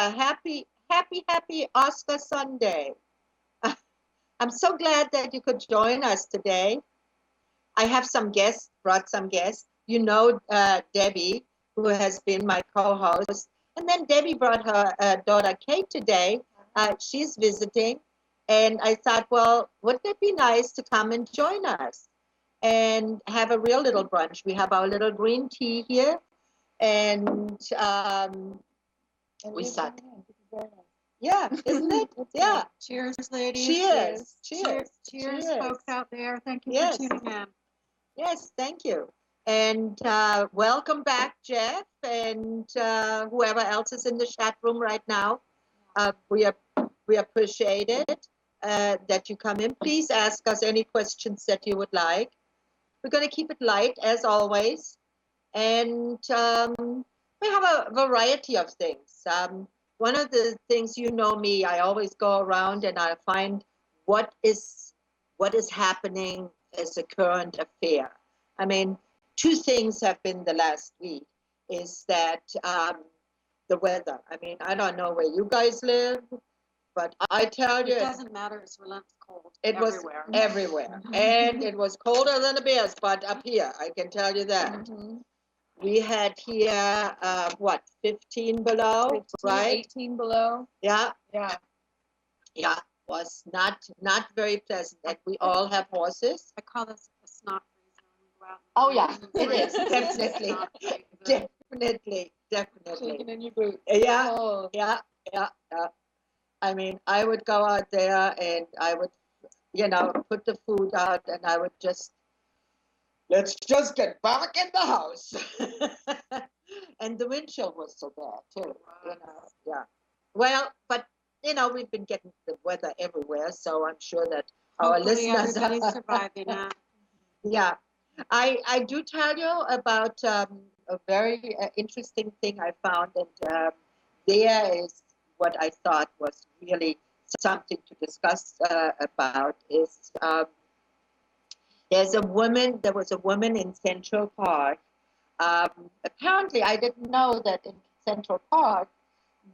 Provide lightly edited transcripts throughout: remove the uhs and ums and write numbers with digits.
happy Oscar Sunday. I'm so glad that you could join us today. I have some guests, brought some guests. You know Debbie, who has been my co-host. And then Debbie brought her daughter Kate today. She's visiting. And I thought, well, wouldn't it be nice to come and join us and have a real little brunch? We have our little green tea here. And we sat. Yeah, isn't it? Yeah. Cheers, ladies. Cheers. Cheers, folks out there. Thank you Yes. for tuning in. Yes, thank you. And welcome back, Jeff, and whoever else is in the chat room right now. We appreciate it that you come in. Please ask us any questions that you would like. We're going to keep it light as always, and we have a variety of things. One of the things, you know me, I always go around and I find what is happening as a current affair. I mean, two things have been the last week is that the weather. I mean, I don't know where you guys live, but I tell you, It doesn't matter. It's relentless cold. it was everywhere, and it was colder than the bears. But up here, I can tell you that we had here 15 below, 15, right? 18 below. Yeah, Yeah. was not very pleasant. And we all have horses. I call this a snot free zone. Go out Oh, and yeah, it freeze. is, definitely. It's not free zone. Definitely. Shaking in your boots. Yeah, Oh. yeah. I mean, I would go out there and I would, put the food out and I would let's just get back in the house. And the wind chill was so bad too, yeah. Well, but, we've been getting the weather everywhere, so I'm sure that our Hopefully listeners everybody's surviving that. Yeah. I do tell you about a very interesting thing I found, and there is what I thought was really something to discuss about is there was a woman in Central Park. Apparently, I didn't know that in Central Park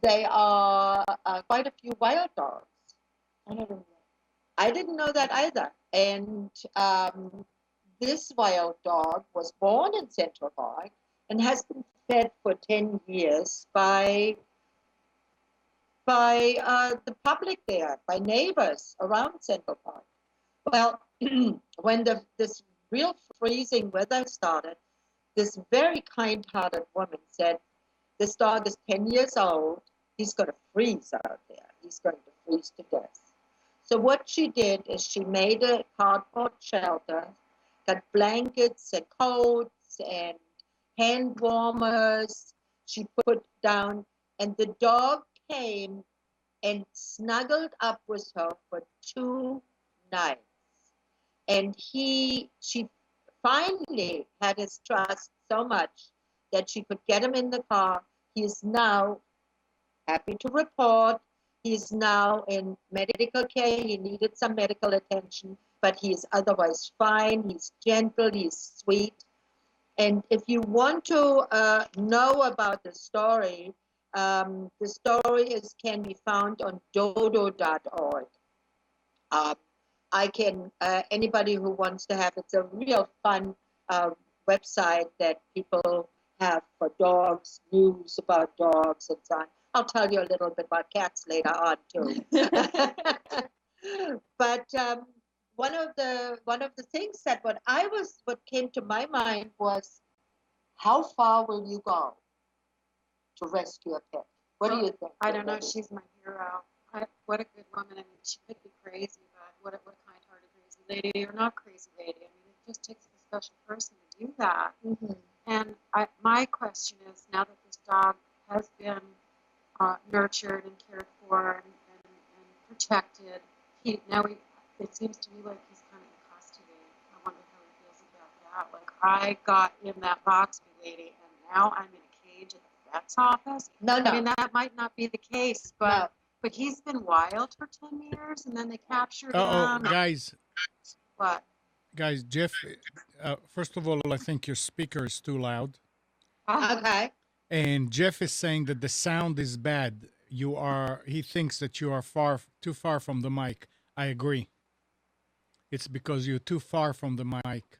there are quite a few wild dogs. I didn't know that either. And this wild dog was born in Central Park and has been fed for 10 years by the public there, by neighbors around Central Park. Well, when this real freezing weather started, this very kind-hearted woman said, this dog is 10 years old. He's going to freeze out there. He's going to freeze to death. So what she did is she made a cardboard shelter, got blankets and coats and hand warmers. She put down, and the dog came and snuggled up with her for 2 nights. And she finally had his trust so much that she could get him in the car. He is now happy to report. He's now in medical care. He needed some medical attention, but he is otherwise fine. He's gentle. He's sweet. And if you want to know about the story can be found on dodo.org. Anybody who wants to have, it's a real fun website that people have for dogs, news about dogs and so on. I'll tell you a little bit about cats later on too. But one of the things that what came to my mind was, how far will you go to rescue a pet? What do you think? I don't know. She's my hero. What a good woman. I mean, she could be crazy, but what a kind-hearted crazy lady, or not crazy lady. I mean, it just takes a special person to do that. Mm-hmm. And my question is, now that this dog has been nurtured and cared for and protected, it seems to me like he's kind of in custody. I wonder how he feels about that. Like, I got in that box, lady, and now I'm in a cage at the vet's office. No. I mean, that might not be the case, but he's been wild for 10 years, and then they captured him. Guys. What? Guys, Jeff, first of all, I think your speaker is too loud. Okay. And Jeff is saying that the sound is bad. he thinks that you are too far from the mic. I agree. It's because you're too far from the mic.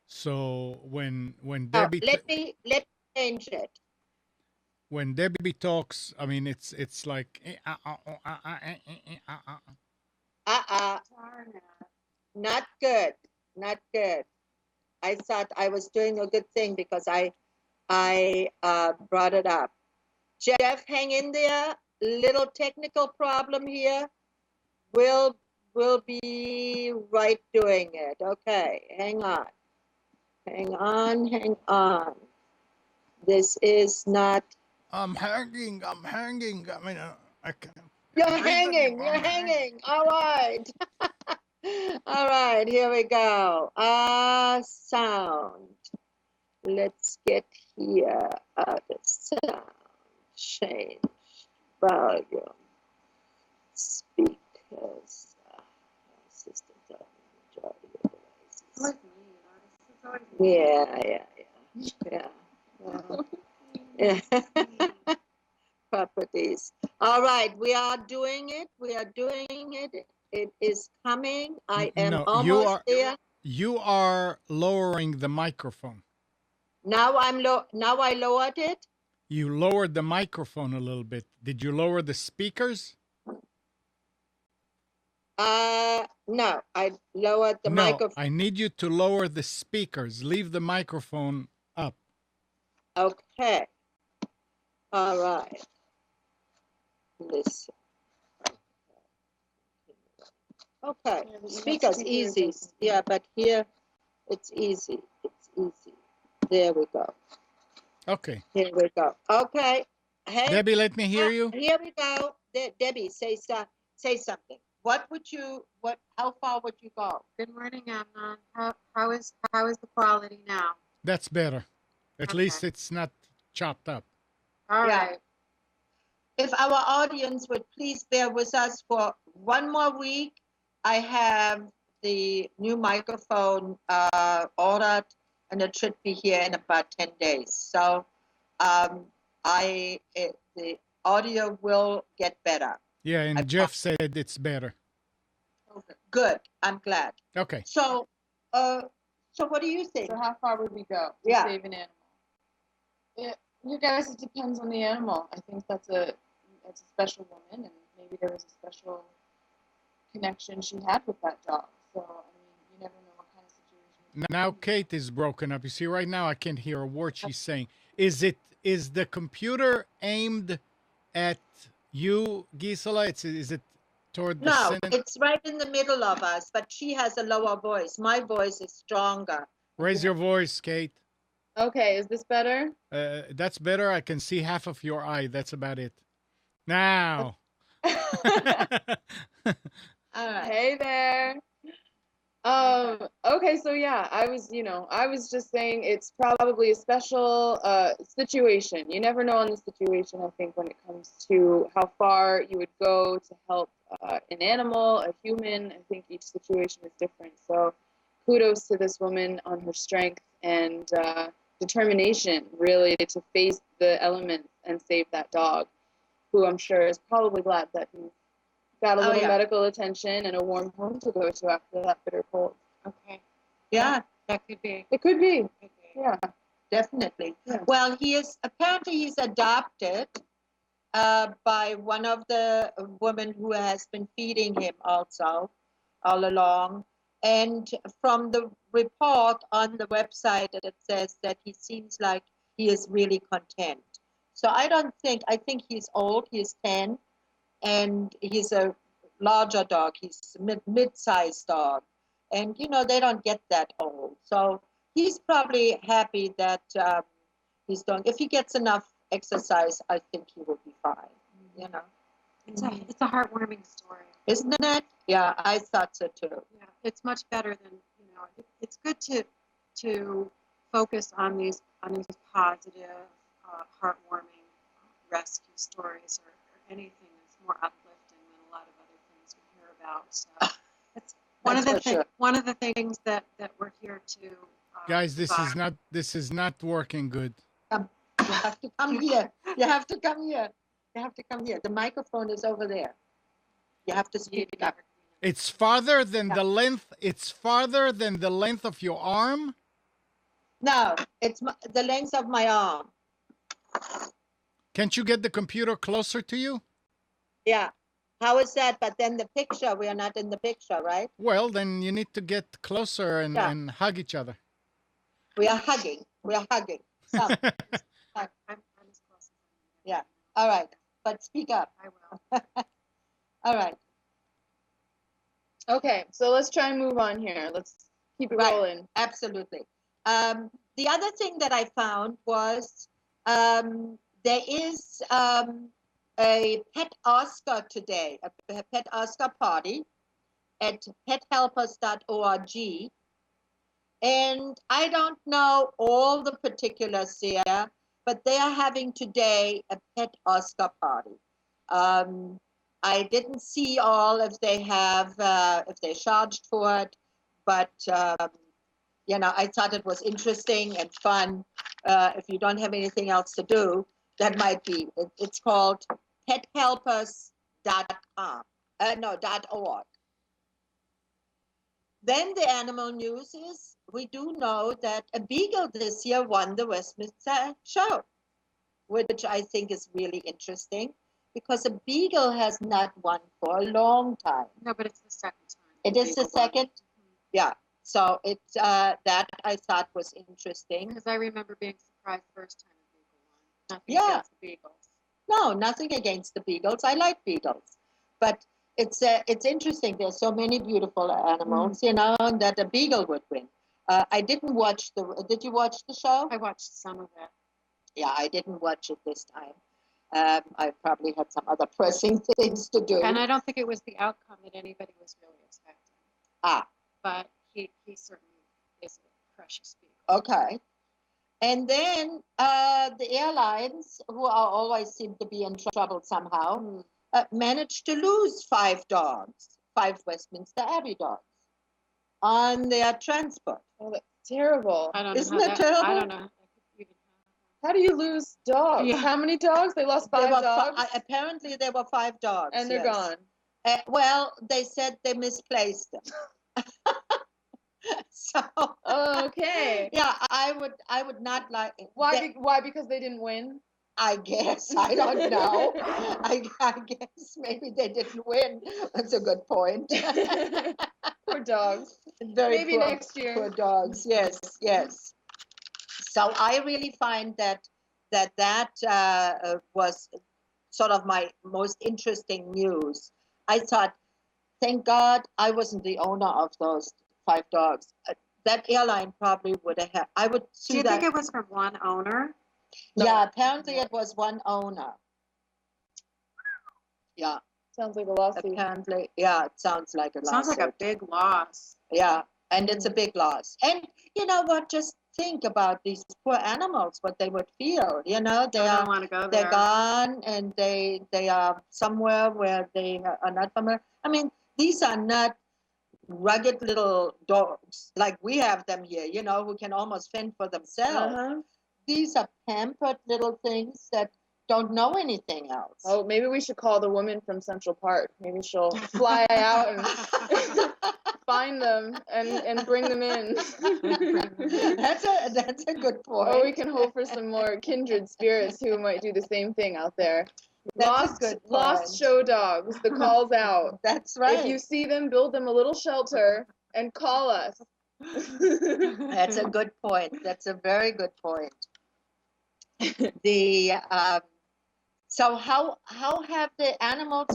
So when Debbie let me change it. when Debbie talks, I mean it's like Darn it. Not good. Not good. I thought I was doing a good thing because I brought it up. Jeff, hang in there. Little technical problem here. We'll be right doing it. Okay, hang on. Hang on, hang on. This is not. I'm hanging. I mean, I can't. You're hanging. You're hanging. All right. All right. Here we go. Sound. Let's get here. The sound. Change volume. Speakers. Systems of majority of devices. Always me, you know, this is always me. Yeah. Properties. All right, we are doing it. We are doing it. It is coming. I am No, almost there. You are lowering the microphone. Now Now I lowered it. You lowered the microphone a little bit. Did you lower the speakers? No, I lowered the No, microphone. I need you to lower the speakers. Leave the microphone up. Okay. All right. Listen. Okay. Yeah, but you have Speakers speakers easy. open. Yeah, but here it's easy. It's easy. There we go. Okay. Here we go. Okay. Hey, Debbie, let me hear you. here we go. Debbie, say something. How far would you go? Good morning, Amnon. How is the quality now? That's better. At Okay. least it's not chopped up. All Yeah. right. If our audience would please bear with us for one more week, I have the new microphone ordered, and it should be here in about 10 days. So the audio will get better. Yeah, and Jeff said it's better. Good. I'm glad. Okay. So what do you think? So how far would we go to Yeah. save an animal? You guys, it depends on the animal. I think that's a special woman, and maybe there was a special connection she had with that dog. So I mean, you never know what kind of situation. Now Kate is broken up. You see, right now I can't hear a word she's saying. Is the computer aimed at you, Gisela? Is it toward the No, center? it's right in the middle of us, but she has a lower voice. My voice is stronger. Raise your voice, Kate. Okay, is this better? That's better. I can see half of your eye. That's about it. Now. All right. Hey there. Okay, so yeah, I was just saying it's probably a special situation. You never know in the situation, I think, when it comes to how far you would go to help an animal, a human. I think each situation is different. So kudos to this woman on her strength and determination, really, to face the elements and save that dog, who I'm sure is probably glad that he's got a little medical attention and a warm home to go to after that bitter cold. Okay. Yeah, That could be. It could be. Could be. Yeah. definitely. Yeah. Well, he's adopted by one of the women who has been feeding him also all along. And from the report on the website, it says that he seems like he is really content. So I think he's old. He's 10, and he's a larger dog. He's a mid-sized dog. And, they don't get that old. So he's probably happy that he's doing. If he gets enough exercise, I think he will be fine, It's a heartwarming story. Isn't it? Yeah, I thought so too. Yeah, it's much better than it's good to focus on these positive, heartwarming rescue stories or anything that's more uplifting than a lot of other things we hear about. So it's one of the things that we're here to. Guys, this is not working good. You have to come here. You have to come here. You have to come here. The microphone is over there. You have to speak up. It's farther than Yeah. the length. It's farther than the length of your arm. No, it's the length of my arm. Can't you get the computer closer to you? Yeah. How is that? But then the picture, we are not in the picture, right? Well, then you need to get closer and, Yeah. and hug each other. We are hugging. We are hugging. So, I'm as close as I am. yeah. All right. But speak up. I will. All right. Okay, so let's try and move on here. Let's keep it Right. rolling. Absolutely. The other thing that I found was there is a Pet Oscar today, a Pet Oscar party at pethelpers.org. And I don't know all the particulars there, but they are having today a Pet Oscar party. I didn't see all if they have, if they charged for it, but I thought it was interesting and fun. If you don't have anything else to do, that might be. It's called pethelpers.com. .org. Then the animal news is we do know that a beagle this year won the Westminster show, which I think is really interesting because a beagle has not won for a long time. No, but it's the second time. It is the second? Yeah. So it's that I thought was interesting. Because I remember being surprised first time a beagle won. Nothing Yeah. against the beagles. No, nothing against the beagles. I like beagles, but it's interesting. There's so many beautiful animals, that a beagle would win. I didn't watch the. Did you watch the show? I watched some of it. Yeah, I didn't watch it this time. I probably had some other pressing things to do. And I don't think it was the outcome that anybody was really expecting. But he certainly is a precious beagle. Okay. And then the airlines, who are always seem to be in trouble somehow, managed to lose 5 Westminster Abbey dogs, on their transport. Oh, that's terrible. I don't know. Isn't it terrible? I don't know. How that could even happen. How do you lose dogs? Yeah. How many dogs? They lost 5 dogs? Apparently, there were 5 dogs. And they're yes. gone. Well, they said they misplaced them. So. Okay. Yeah, I would not like. Why? Why? Because they didn't win? I guess. I don't know. I guess maybe they didn't win. That's a good point. Poor dogs. Maybe next year. Poor dogs. Yes, yes. So I really find that was sort of my most interesting news. I thought, thank God I wasn't the owner of those 5 dogs. That airline probably would have had. I would see Do you that. think it was from one owner? No. Yeah, apparently it was one owner. Yeah, Sounds like a lawsuit. apparently. Yeah, it sounds like a Sounds lawsuit. like a big loss. Yeah, and it's a big loss. And you know what? Just think about these poor animals, what they would feel. I don't want to go there. they're gone, and they are somewhere where they are not familiar. I mean, these are not rugged little dogs like we have them here, who can almost fend for themselves. Uh-huh. These are pampered little things that don't know anything else. Oh, maybe we should call the woman from Central Park. Maybe she'll fly out and find them and bring them in. That's a good point. Or we can hope for some more kindred spirits who might do the same thing out there. That's a good point. Lost show dogs. The call's out. That's right. If you see them, build them a little shelter and call us. That's a good point. That's a very good point. The so how have the animals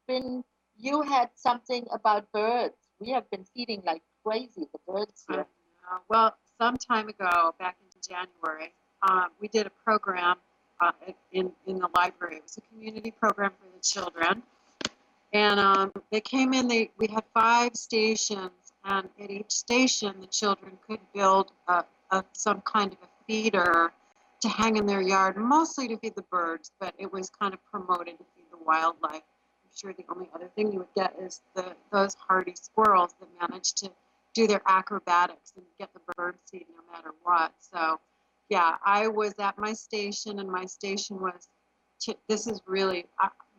been? You had something about birds. We have been feeding like crazy the birds here. Well, some time ago, back in January, we did a program in the library. It was a community program for the children. And they came in, we had 5 stations, and at each station, the children could build some kind of a feeder to hang in their yard, mostly to feed the birds, but it was kind of promoted to feed the wildlife. I'm sure the only other thing you would get is those hardy squirrels that manage to do their acrobatics and get the bird seed no matter what. So, yeah, I was at my station, and my station was this is really,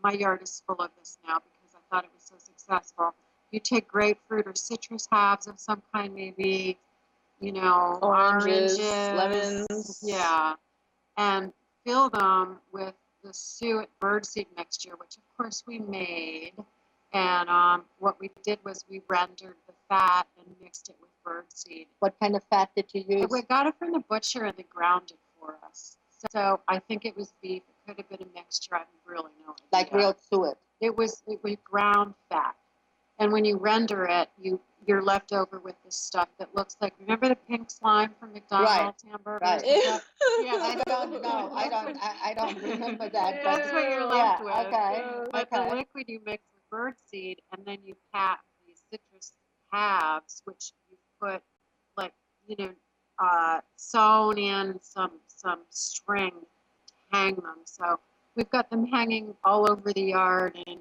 my yard is full of this now because I thought it was so successful. You take grapefruit or citrus halves of some kind, maybe, Oranges, oranges, lemons. yeah, and fill them with the suet birdseed mixture, which of course we made. And what we did was we rendered the fat and mixed it with birdseed. What kind of fat did you use? We got it from the butcher and they ground it for us. So I think it was beef. It could have been a mixture. I have really no idea. Like real suet. It was ground fat. And when you render it, you're left over with this stuff that looks like, remember the pink slime from McDonald's hamburgers? Right. Yeah. I don't know. I don't remember that. That's what you're left with. Okay. But the liquid you mix with birdseed, and then you pat these citrus halves, which you put like sewn in some string to hang them. So we've got them hanging all over the yard, and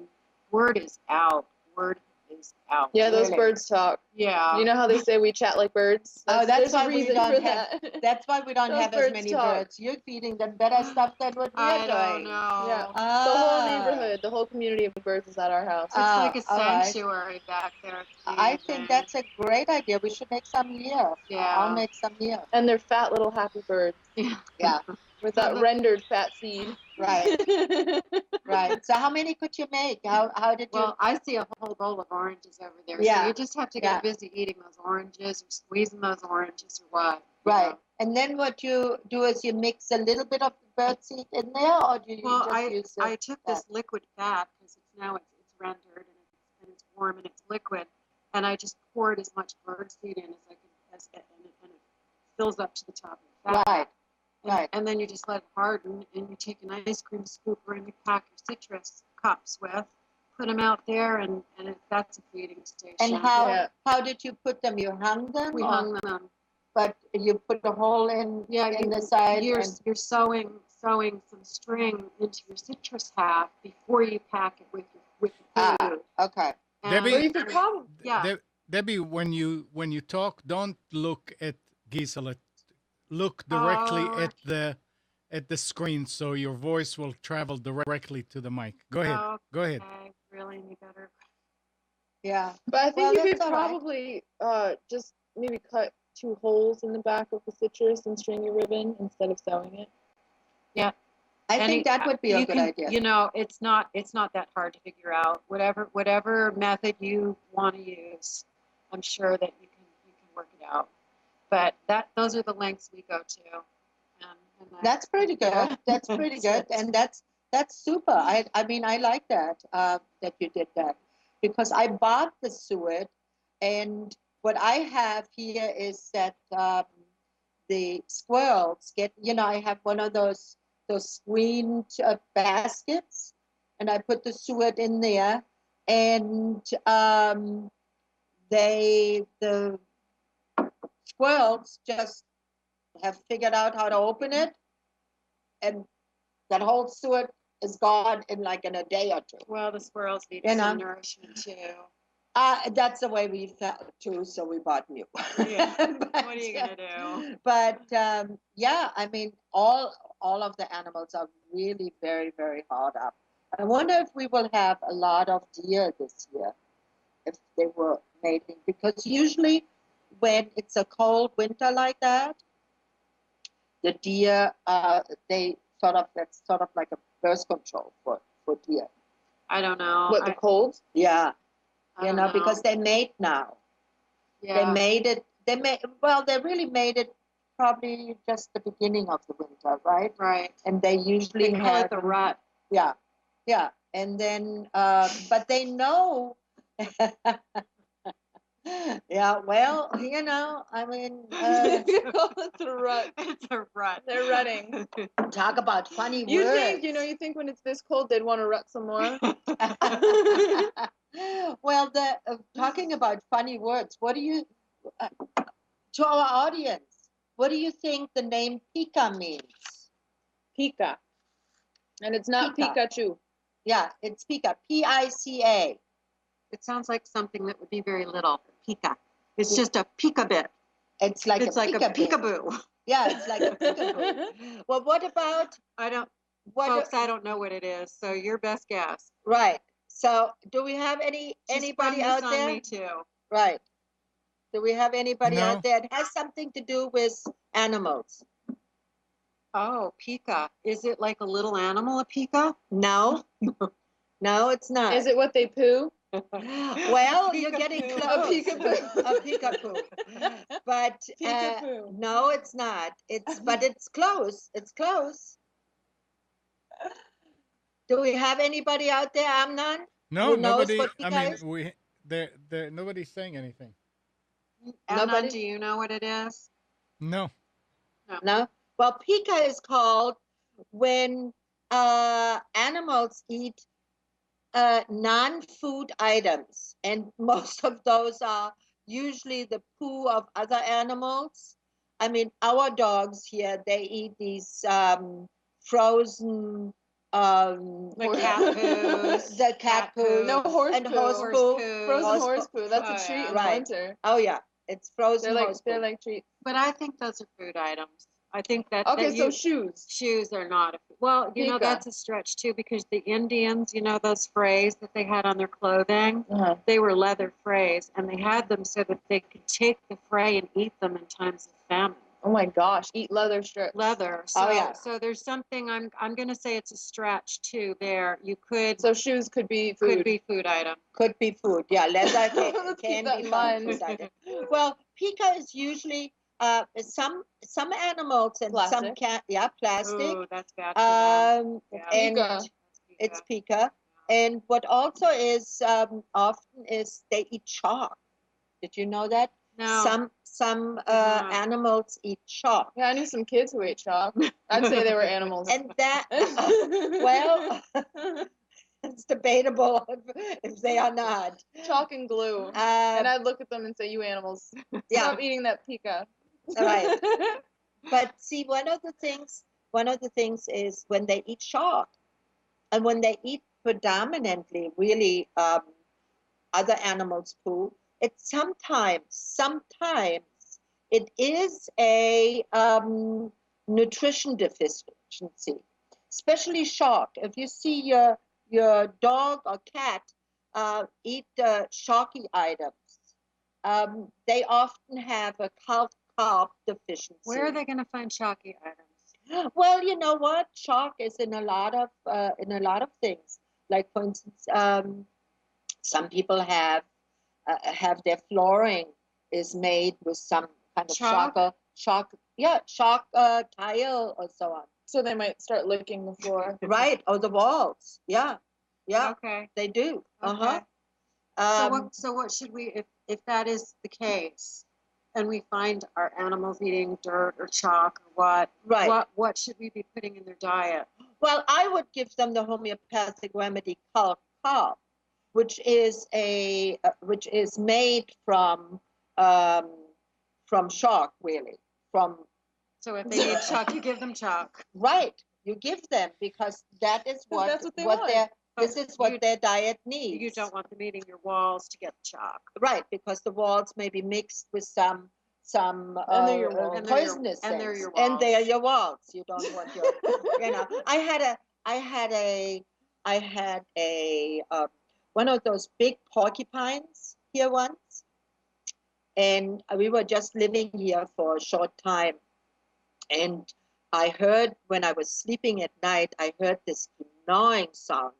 word is out. Word is out. Yeah, those Really? birds talk. Yeah. You know how they say we chat like birds? That's there's why a we reason don't for have. that. That's why we don't Those have as birds many talk. birds. You're feeding them better stuff than what we're I doing. don't know. Yeah. Ah. The whole neighborhood, the whole community of birds is at our house. It's like a all right. sanctuary back there. It's I think amazing. that's a great idea. We should make some here. Yeah. I'll make some here. And they're fat little happy birds Yeah. Yeah. with that rendered fat seed. Right. Right. So how many could you make? How did you? Well, I see a whole bowl of oranges over there. Yeah. So you just have to get busy eating those oranges or squeezing those oranges or what. Right. And then what you do is you mix a little bit of the birdseed in there, or do you Well, just use it? I took this liquid fat because it's rendered and it's warm and it's liquid, and I just poured as much birdseed in as I could, and it fills up to the top of the fat. Right. And, Right. and then you just let it harden, and you take an ice cream scooper and you pack your citrus cups with, put them out there, and that's a feeding station. And how did you put them? You hung them? We or- hung them. But you put a hole in the side. You're sewing some string into your citrus half before you pack it with the food. Okay. Debbie- Or you could probably, Yeah. Debbie, when you talk, don't look at Gisela. Look directly at the screen, so your voice will travel directly to the mic. Go ahead. Go ahead. Okay, really any better? Yeah. but I think Well, you could that's all right. probably just maybe cut 2 holes in the back of the citrus and string your ribbon instead of sewing it. I think that would be a good idea. It's not that hard to figure out. Whatever method you want to use, I'm sure that you can work it out. But those are the lengths we go to. That's pretty good. That's pretty good, and that's super. I mean, I like that that you did that, because I bought the suet, and what I have here is that the squirrels get. I have one of those screened baskets, and I put the suet in there, and the squirrels just have figured out how to open it, and that whole suet is gone in a day or two. Well, the squirrels need You some know. nourishment too. That's the way we felt too, so we bought new. Yeah. But, What are you gonna do? But yeah, I mean, all of the animals are really very, very hard up. I wonder if we will have a lot of deer this year, if they were mating, because usually when it's a cold winter like that, the deer, that's sort of like a birth control for deer. I don't know. What, the cold? Yeah, I don't know. because they mate now. Yeah. They really made it probably just the beginning of the winter, right? Right. And they usually They call have it the rut. Yeah, and then but they know. Yeah, well, I mean, You call it the rut. It's a rut. They're rutting. talk about funny You words. think when it's this cold they'd want to rut some more? Well, talking about funny words, what do you, to our audience, what do you think the name Pika means? Pika. And it's not Pika. Pikachu. Yeah, it's Pika, Pica. It sounds like something that would be very little. Pika. It's just a pika bit. It's like It's like a peekaboo. peekaboo. Yeah, it's like a peekaboo. Well, what about I don't. What? Folks, I don't know what it is, so your best guess. Right. So, do we have She anybody sprung this out on there? me too. Right. Do we have anybody No. out there? It has something to do with animals. Oh, pika. Is it like a little animal, a pika? No. No, it's not. Is it what they poo? Well, you're getting Peekaboo. close. A peekaboo. A peekaboo. But Peekaboo. no, it's not. But it's close. It's close. Do we have anybody out there, Amnon? No, Who knows nobody. what I pika mean, is? there, nobody's saying anything. Amnon, Nobody? do you know what it is? No. No? Well, pika is called when animals eat non-food items, and most of those are usually the poo of other animals. I mean, our dogs here, they eat these frozen The cat poos. the cat poo, No, horse and poo. horse Horse poo. poo. Frozen Horse horse poo. That's Oh, a treat yeah. in Right. winter. Oh yeah, it's frozen horse They're poo. like treats. But I think those are food items. I think that Okay, that so shoes. shoes are not. Well, Pika. that's a stretch too, because the Indians, those frays that they had on their clothing, Uh-huh. they were leather frays, and they had them so that they could take the fray and eat them in times of famine. Oh my gosh, eat leather strips. Leather. So, Oh, yeah. So there's something. I'm going to say it's a stretch too. There, you could So shoes could be food. could be food item. Could be food. Yeah, leather Let's keep can that be in found mind. food item. Well, pika is usually some animals and some Plastic. can plastic. Ooh, that's bad for them. Yeah. And Pika. That's it's pika. pika. And what also is often is they eat chalk. Did you know that? No. Some not. animals eat chalk, Yeah, I knew some kids who ate chalk. I'd say they were animals. and that well, it's debatable if they are not. Chalk and glue. And Uh, I'd look at them and say, "You animals, yeah, stop eating that pika." right. But see, one of the things is when they eat chalk, and when they eat predominantly really other animals' poo, it's sometimes it is a nutrition deficiency, especially shark. If you see your dog or cat eat sharky items, they often have a carb deficiency. Where are they going to find chalky items? Well, you know what? Chalk is in a lot of things. Like for instance, some people have their flooring is made with some kind of Chalk? chalk tile or so on. So they might start licking the floor. Right, or the walls. Yeah, Okay. they do. Okay. Uh-huh. So what should we, if that is the case, and we find our animals eating dirt or chalk or what, Right. what should we be putting in their diet? Well, I would give them the homeopathic remedy called carb, which is made from shark, really. So if they need chalk, you give them chalk. Right, you give them because that is what That's what they want. this is what their diet needs. You don't want them eating your walls to get chalk. Right, because the walls may be mixed with some And they're your walls. poisonous And they're things. your And they are walls. your walls. You don't want your I had a one of those big porcupines here once, and we were just living here for a short time, and I heard when I was sleeping at night, I heard this gnawing sound,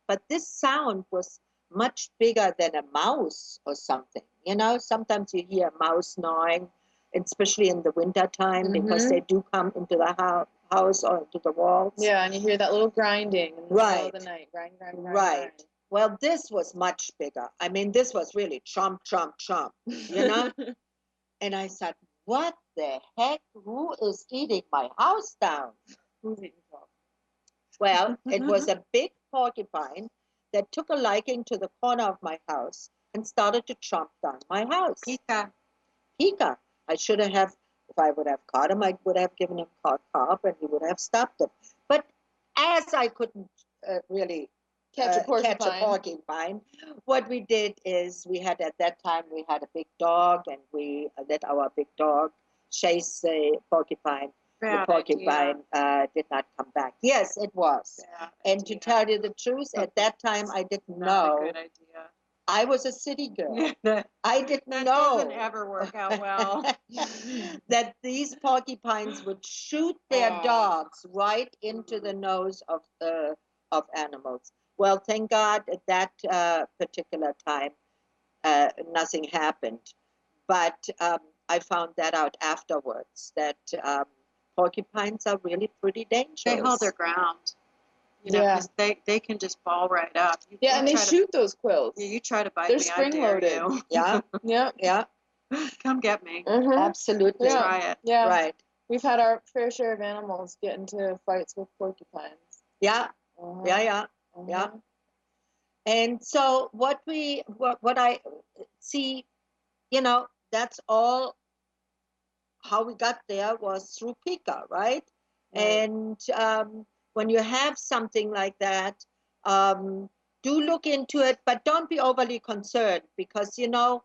but this sound was much bigger than a mouse or something. Sometimes you hear a mouse gnawing, especially in the winter time, because they do come into the house or into the walls. Yeah, and you hear that little grinding in the middle of the night. Grind, grind, grind. Right. grind. Well, this was much bigger. I mean, this was really chomp, chomp, chomp, And I said, what the heck? Who is eating my house down? Who's eating chalk? Well, it was a big porcupine that took a liking to the corner of my house and started to chomp down my house. Pika. Pika. I should have, if I would have caught him, I would have given him carb and he would have stopped it. But as I couldn't really Catch a porcupine, what we did is at that time a big dog, and we let our big dog chase the porcupine. Bad porcupine did not come back. Yes, it was. Bad And to idea. tell you the truth, at that time I didn't Not know. a good idea. I was a city girl. that I didn't know. doesn't ever work out well. that these porcupines would shoot their dogs right into the nose of animals. Well, thank God at that particular time nothing happened. But I found that out afterwards, that porcupines are really pretty dangerous. They hold their ground. You know, Yeah. 'cause they can just ball right up. Yeah, and they try to- shoot those quills. Yeah, you try to bite They're me, I dare spring-loaded. you. Yeah, Yeah. yeah, Come get me. Mm-hmm. absolutely. Yeah. Try it. Yeah. Right. We've had our fair share of animals get into fights with porcupines. Yeah, Uh-huh. yeah. Uh-huh. And so what I see, you know, that's all how we got there was through Pika, right? And when you have something like that, do look into it, but don't be overly concerned, because, you know,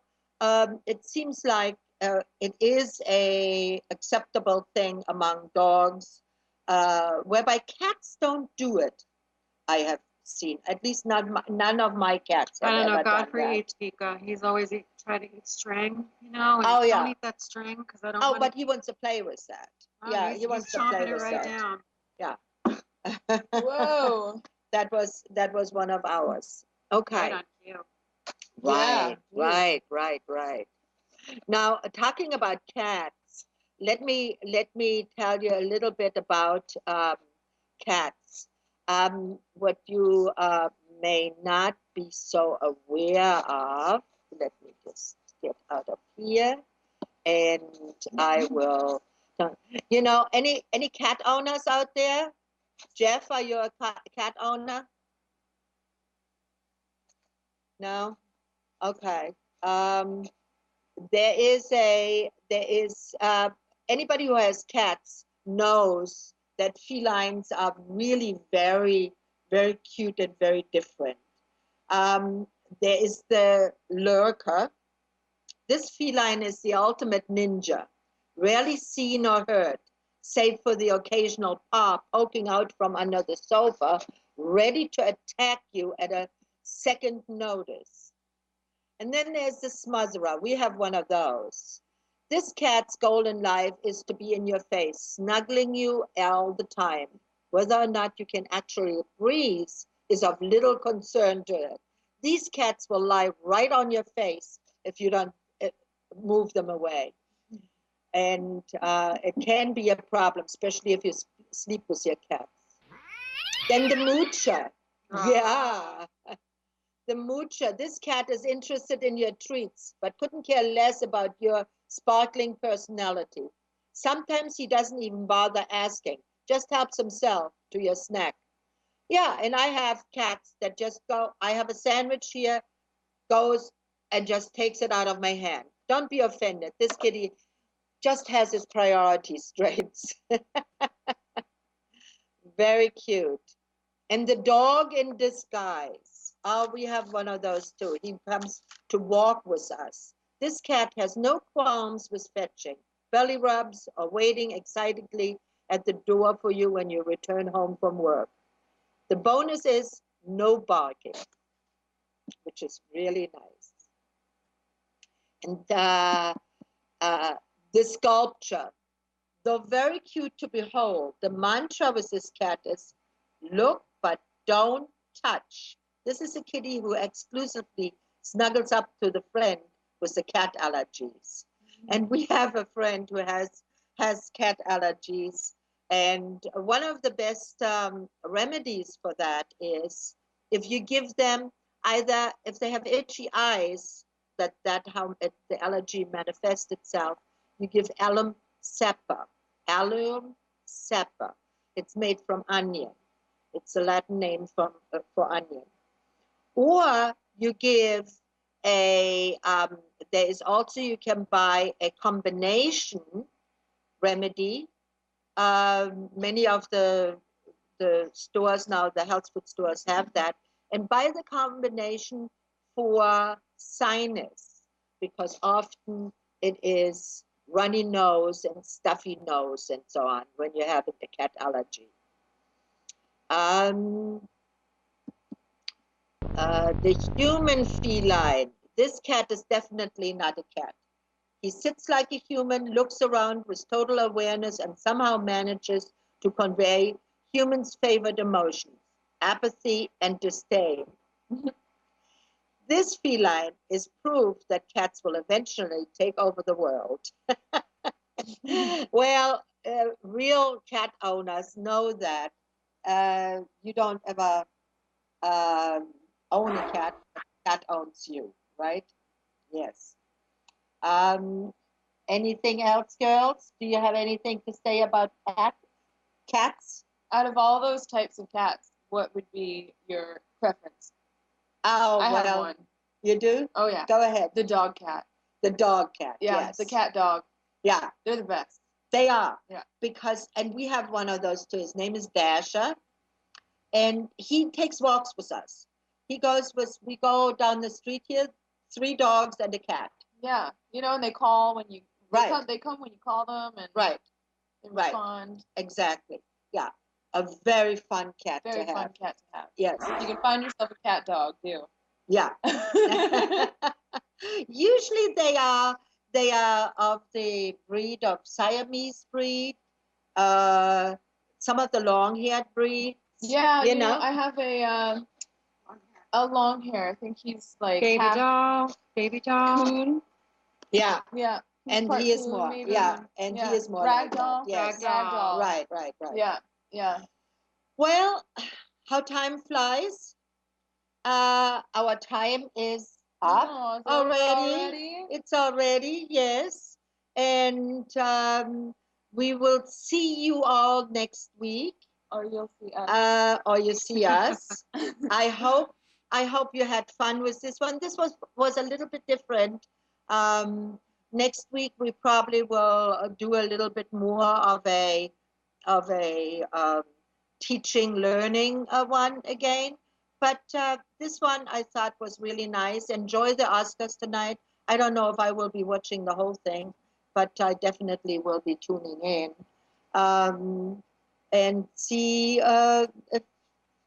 it seems like it is a acceptable thing among dogs, whereby cats don't do it. I have seen, at least none of my cats have I don't know. ever done Godfrey that. eats Pika. He's always trying to eat string, you know. And Oh, yeah. Don't eat that string because I don't. Oh, want but he wants to play with that. Yeah, he wants to play chomping it with right that. down. Yeah. Whoa. that was one of ours. Okay. Right on cue. Right, Yeah. right. Now, talking about cats, let me tell you a little bit about cats. What you may not be so aware of. Let me just get out of here, and I will. You know, any cat owners out there? Jeff, are you a cat owner? No. Okay. There is anybody who has cats knows that felines are really very, very cute and very different. There is the lurker. This feline is the ultimate ninja, rarely seen or heard, save for the occasional paw poking out from under the sofa, ready to attack you at a second notice. And then there's the smuzzerer. We have one of those. This cat's goal in life is to be in your face, snuggling you all the time. Whether or not you can actually breathe is of little concern to it. These cats will lie right on your face if you don't move them away. And it can be a problem, especially if you sleep with your cats. Then the moocher. Yeah. The moocher. This cat is interested in your treats, but couldn't care less about your sparkling personality. Sometimes he doesn't even bother asking, just helps himself to your snack. Yeah, and I have cats that just go, I have a sandwich here, goes and just takes it out of my hand. Don't be offended. This kitty just has his priorities straight. Very cute. And the dog in disguise. Oh, we have one of those too. He comes to walk with us. This cat has no qualms with fetching, belly rubs, or waiting excitedly at the door for you when you return home from work. The bonus is no barking, which is really nice. And the sculpture, though very cute to behold, the mantra with this cat is look but don't touch. This is a kitty who exclusively snuggles up to the friend with the cat allergies. And we have a friend who has cat allergies. And one of the best remedies for that is if you give them either, if they have itchy eyes, that how the allergy manifests itself, you give alum cepa. Alum cepa. It's made from onion. It's a Latin name for onion. Or you give there is also, you can buy a combination remedy. Many of the stores now, the health food stores have that. And buy the combination for sinus, because often it is runny nose and stuffy nose and so on when you're having the cat allergy. The human feline. This cat is definitely not a cat. He sits like a human, looks around with total awareness, and somehow manages to convey humans' favorite emotions, apathy and disdain. This feline is proof that cats will eventually take over the world. Well, real cat owners know that you don't ever own a cat, the cat owns you, right? Yes. Anything else, girls? Do you have anything to say about cats? Out of all those types of cats, what would be your preference? Oh, I have well, one. you do? Oh yeah, Go ahead. the dog cat. The dog cat. Yeah, Yes. the cat dog. Yeah, They're the best. they are. Yeah. Because, and we have one of those too. His name is Dasher, and he takes walks with us. We go down the street here, 3 dogs and a cat. Yeah, and they call when you Right. They come when you call them, and Right. they Right. respond. Exactly. Yeah. A very fun cat Very to have. fun cat to have. Yes. If you can find yourself a cat dog, do. Yeah. Usually they are of the breed of Siamese breed, some of the long-haired breeds. Yeah, you know. I have a long hair. I think he's like Baby half doll. Baby doll. coon. Yeah. Yeah. And part he is coon, more. maybe. Yeah. And he is more like that. Ragdoll. Yes. Ragdoll. Right. Yeah. Yeah. Well, how time flies. Our time is up Oh, is it already. It's already, yes. And we will see you all next week. Or you'll see us. Or you see us. I hope you had fun with this one. This was a little bit different. Next week we probably will do a little bit more of a teaching learning one again. But this one I thought was really nice. Enjoy the Oscars tonight. I don't know if I will be watching the whole thing, but I definitely will be tuning in. And see, if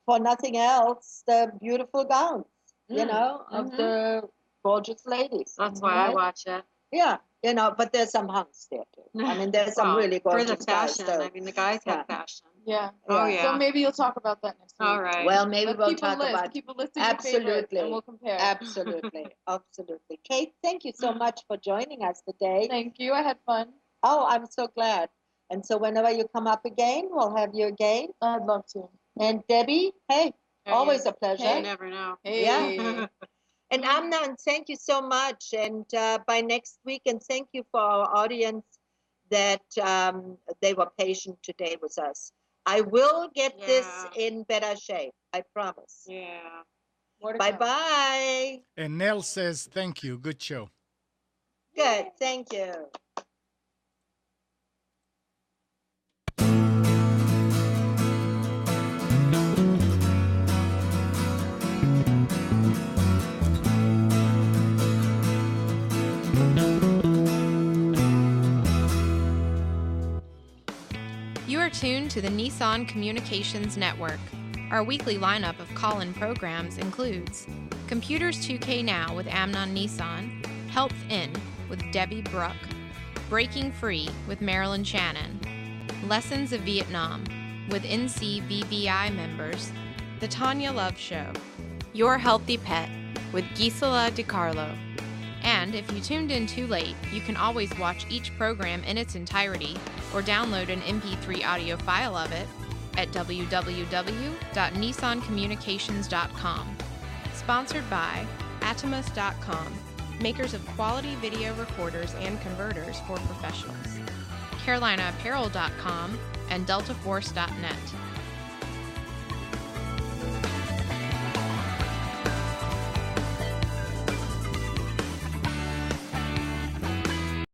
for nothing else, the beautiful gowns, of the gorgeous ladies. That's why I watch it. Yeah, but there's some hunks there too. I mean, there's some really for gorgeous the fashion. guys too. I mean, the guys have fashion. Yeah. Oh Yeah. yeah. So maybe you'll talk about that next week. All right. Well, maybe Let's we'll keep a talk list. about Keep a list of your favorites, absolutely, and we'll compare. absolutely, absolutely. Kate, thank you so much for joining us today. Thank you. I had fun. Oh, I'm so glad. And so whenever you come up again, we'll have you again. I'd love to. And Debbie, hey, always a pleasure. You never know. Hey. Yeah. And Amnon, thank you so much. And by next week, and thank you for our audience that they were patient today with us. I will get this in better shape. I promise. Yeah. Bye-bye. And Nell says, thank you. Good show. Good. Thank you. You are tuned to the Nissan Communications Network. Our weekly lineup of call-in programs includes Computers 2K Now with Amnon Nissan, Health In with Debbie Bruck, Breaking Free with Marilyn Shannon, Lessons of Vietnam with NCVVI members, The Tanya Love Show, Your Healthy Pet with Gisela DiCarlo. And if you tuned in too late, you can always watch each program in its entirety or download an MP3 audio file of it at www.nissancommunications.com. Sponsored by Atomus.com, makers of quality video recorders and converters for professionals, CarolinaApparel.com, and DeltaForce.net.